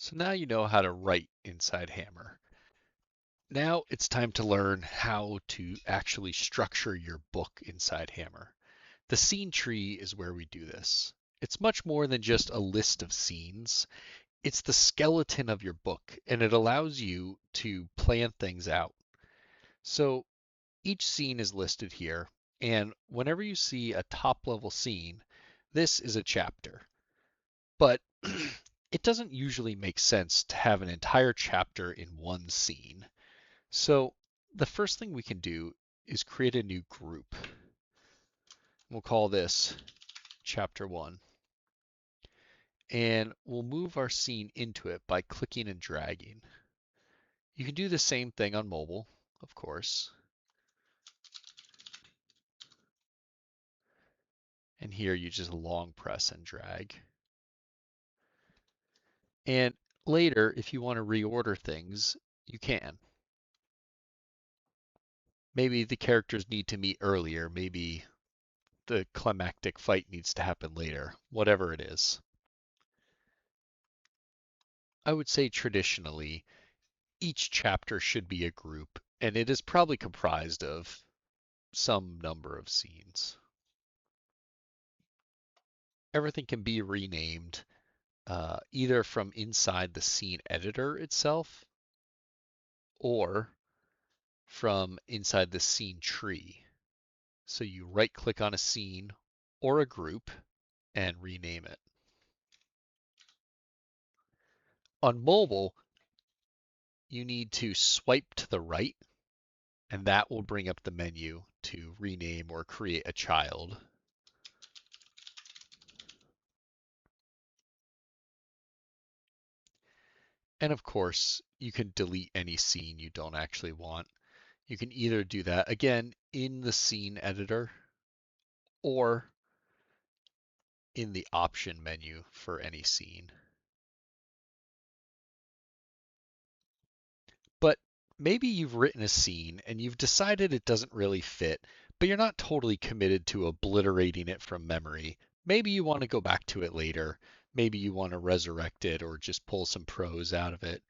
So now you know how to write inside Hammer. Now it's time to learn how to actually structure your book inside Hammer. The scene tree is where we do this. It's much more than just a list of scenes. It's the skeleton of your book, and it allows you to plan things out. So each scene is listed here, and whenever you see a top level scene, this is a chapter. But it doesn't usually make sense to have an entire chapter in one scene. So the first thing we can do is create a new group. We'll call this chapter 1. And we'll move our scene into it by clicking and dragging. You can do the same thing on mobile, of course. And here you just long press and drag. And later, if you want to reorder things, you can. Maybe the characters need to meet earlier. Maybe the climactic fight needs to happen later. Whatever it is. I would say traditionally, each chapter should be a group, and it is probably comprised of some number of scenes. Everything can be renamed either from inside the scene editor itself or from inside the scene tree. So you right click on a scene or a group and rename it. On mobile, you need to swipe to the right, and that will bring up the menu to rename or create a child. And of course, you can delete any scene you don't actually want. You can either do that again in the scene editor or in the option menu for any scene. But maybe you've written a scene and you've decided it doesn't really fit, but you're not totally committed to obliterating it from memory. Maybe you want to go back to it later. Maybe you want to resurrect it or just pull some prose out of it.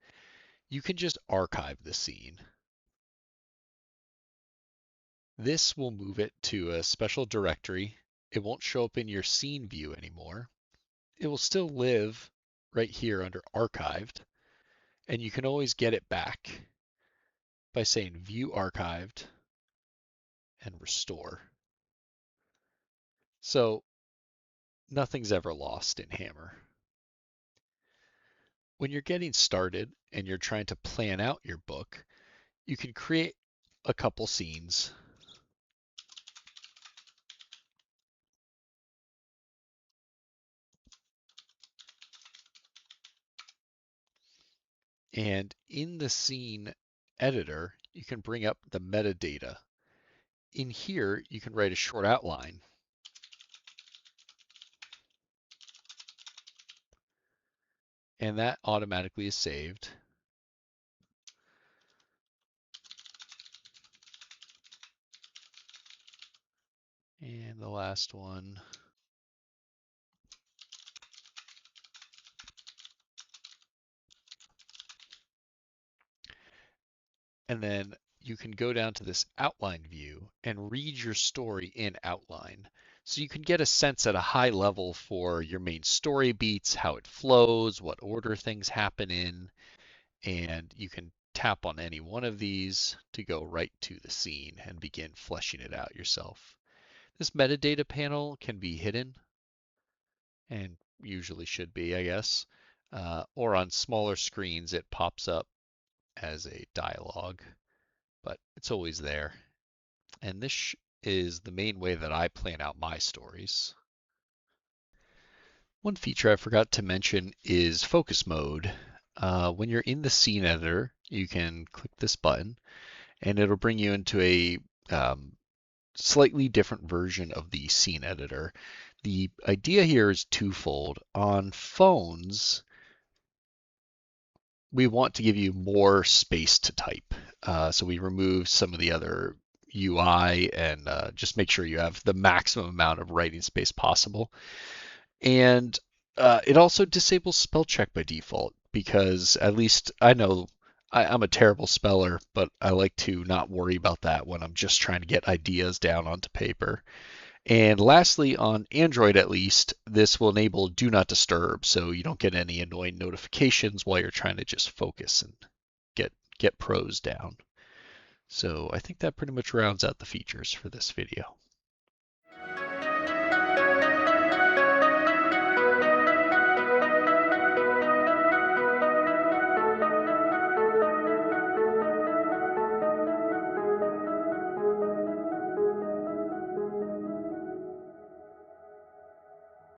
You can just archive the scene. This will move it to a special directory. It won't show up in your scene view anymore. It will still live right here under archived, and you can always get it back by saying view archived and restore. So nothing's ever lost in Hammer. When you're getting started and you're trying to plan out your book, you can create a couple scenes. And in the scene editor, you can bring up the metadata. In here, you can write a short outline. And that automatically is saved. And the last one. And then you can go down to this outline view and read your story in outline. So you can get a sense at a high level for your main story beats, how it flows, what order things happen in, and you can tap on any one of these to go right to the scene and begin fleshing it out yourself. This metadata panel can be hidden and usually should be, I guess, or on smaller screens it pops up as a dialogue, but it's always there. And this is the main way that I plan out my stories. One feature I forgot to mention is focus mode. When you're in the scene editor, you can click this button and it'll bring you into a slightly different version of the scene editor. The idea here is twofold. On phones, we want to give you more space to type. So we remove some of the other UI and just make sure you have the maximum amount of writing space possible. And it also disables spell check by default. because at least I know I'm a terrible speller, but I like to not worry about that when I'm just trying to get ideas down onto paper. And lastly, on Android at least, this will enable Do Not Disturb, so you don't get any annoying notifications while you're trying to just focus and get prose down. So I think that pretty much rounds out the features for this video.